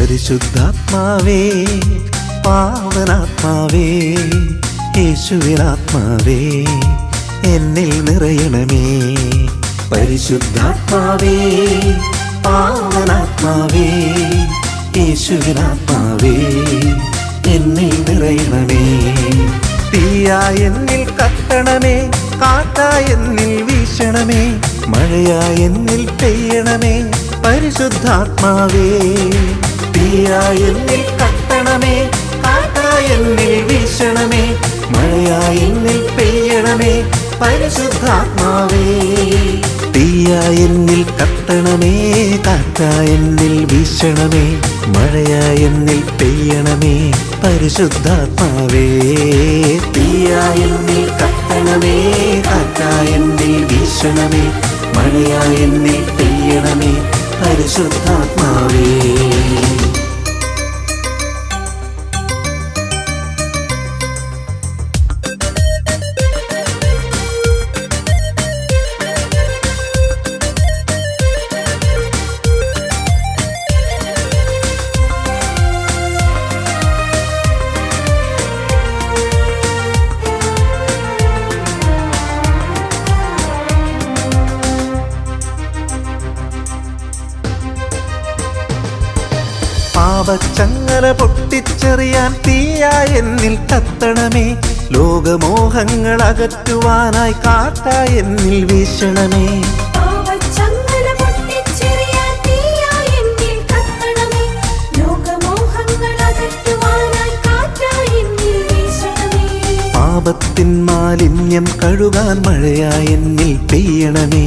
പരിശുദ്ധാത്മാവേ പാവനാത്മാവേ യേശുവിനാത്മാവേ എന്നിൽ നിറയണമേ. പരിശുദ്ധാത്മാവേ പാവനാത്മാവേ യേശുവിനാത്മാവേ എന്നിൽ നിറയണമേ. തീയായ എന്നിൽ കത്തണമേ, കാറ്റായ എന്നിൽ വീശണമേ, മഴയായ എന്നിൽ പെയ്യണമേ പരിശുദ്ധാത്മാവേ. തീയായ എന്നിൽ കത്തണമേ, കാറ്റായ എന്നിൽ വീശണമേ, മഴയായ എന്നിൽ പെയ്യണമേ പരിശുദ്ധാത്മാവേ. തീയായ എന്നിൽ കത്തണമേ, കാറ്റായ എന്നിൽ വീശണമേ, മഴയായ എന്നിൽ പെയ്യണമേ പരിശുദ്ധാത്മാവേ. തീയായ എന്നിൽ കത്തണമേ, കാറ്റായ എന്നിൽ വീശണമേ, മഴയായ എന്നിൽ പെയ്യണമേ പരിശുദ്ധാത്മാവേ. പാപച്ചങ്ങല പൊട്ടിച്ചെറിയാൻ തീയായ എന്നിൽ കത്തണമേ, ലോകമോഹങ്ങൾ അകറ്റുവാനായി കാറ്റായ എന്നിൽ വീശണമേ. പാപത്തിൻ മാലിന്യം കഴുകാൻ മഴയായ എന്നിൽ പെയ്യണമേ,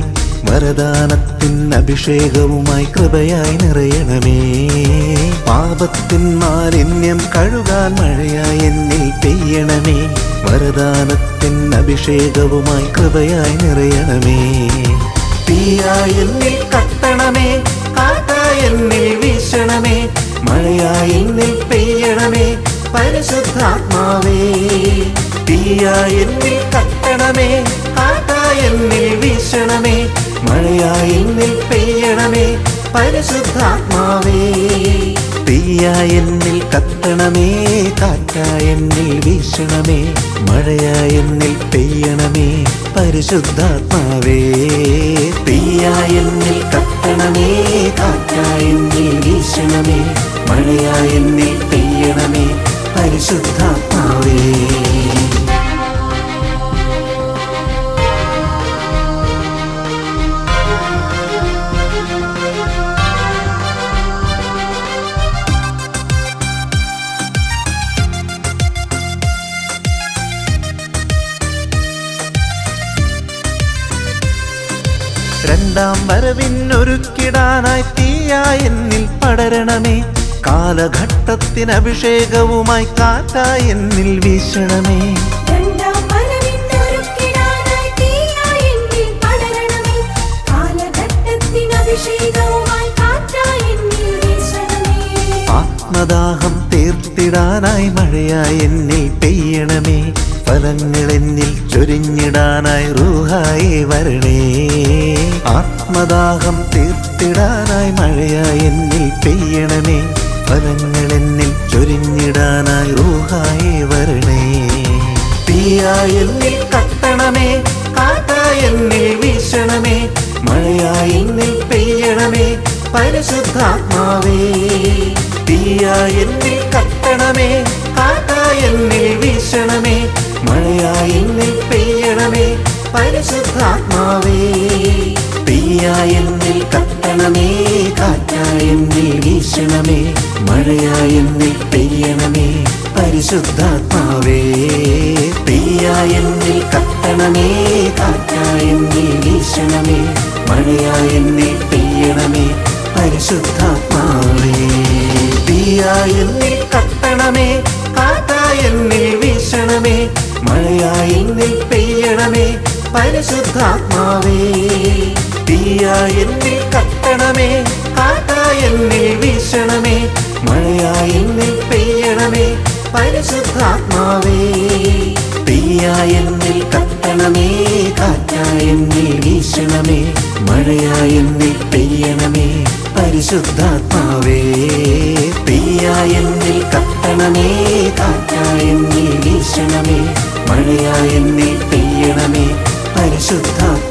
വരദാനത്തിൻ അഭിഷേകവുമായി കൃപയായി നിറയണമേ. പാപത്തിൻ മാലിന്യം കഴുകാൻ മഴയായി എന്നിൽ പെയ്യണമേ, വരദാനത്തിൻ അഭിഷേകവുമായി കൃപയായി നിറയണമേ. തീയായ എന്നിൽ കത്തണമേ, കാറ്റായ എന്നിൽ വീശണമേ, മഴയായ എന്നിൽ പെയ്യണമേ പരിശുദ്ധാത്മാവേ. തീയായ എന്നിൽ കത്തണമേ, കാറ്റായ എന്നിൽ വീശണമേ, മഴയായ എന്നിൽ പെയ്യണമേ പരിശുദ്ധാത്മാവേ. തീയായ എന്നിൽ കത്തണമേ, കാറ്റായ എന്നിൽ വീശണമേ, മഴയായ എന്നിൽ പെയ്യണമേ പരിശുദ്ധാത്മാവേ. തീയായ എന്നിൽ കത്തണമേ, കാറ്റായ എന്നിൽ വീശണമേ, മഴയായ എന്നിൽ പെയ്യണമേ പരിശുദ്ധാത്മാവേ. രണ്ടാം വരവിനൊരുക്കിടാനായി തീയായ എന്നിൽ പടരണമേ, കാലഘട്ടത്തിന് അഭിഷേകവുമായി കാറ്റായ എന്നിൽ വീശണമേ. ആത്മദാഹം തീർത്തിടാനായി മഴയായി എന്നിൽ പെയ്യണമേ, ഫലങ്ങൾ എന്നിൽ ചൊരിഞ്ഞിടാനായി റൂഹായി വരണേ. ആത്മദാഹം തീർത്തിടാനായി മഴയായി എന്നിൽ പെയ്യണമേ, ഫലങ്ങൾ എന്നിൽ ചൊരിഞ്ഞിടാനായി റൂഹായി വരണേ. തീയായ എന്നിൽ കത്തണമേ, കാറ്റായ എന്നിൽ വീശണമേ, മഴയായ എന്നിൽ പെയ്യണമേ പരിശുദ്ധാത്മാവേ. തീയായ എന്നിൽ കത്തണമേ, കാറ്റായ എന്നിൽ വീശണമേ, മഴയായ എന്നിൽ പെയ്യണമേ പരിശുദ്ധാത്മാവേ. തീയായ എന്നിൽ കത്തണമേ, കാറ്റായ എന്നിൽ വീശണമേ, മഴയായ എന്നിൽ പെയ്യണമേ പരിശുദ്ധാത്മാവേ. തീയായ എന്നിൽ കത്തണമേ, കാറ്റായ എന്നിൽ വീശണമേ, മഴയായ എന്നിൽ പെയ്യണമേ പരിശുദ്ധാത്മാവേ. തീയായ എന്നിൽ കത്തണമേ, കാറ്റായ എന്നിൽ വീശണമേ, മഴയായ എന്നിൽ പെയ്യണമേ പരിശുദ്ധാത്മാവേ. തീയായ എന്നിൽ കത്തണമേ, കാറ്റായ എന്നിൽ വീശണമേ, മഴയായ എന്നിൽ പെയ്യണമേ പരിശുദ്ധാത്മാവേ. തീയായ എന്നിൽ കത്തണമേ, കാറ്റായ എന്നിൽ വീശണമേ, മഴയായ എന്നിൽ പെയ്യണമേ പരിശുദ്ധാത്മാവേ. തീയായെന്നിൽ കത്തണമേ, കാറ്റായെന്നിൽ വീശണമേ, മഴയായെന്നിൽ പെയ്യണമേ, പരിശുദ്ധാത്മാവേ.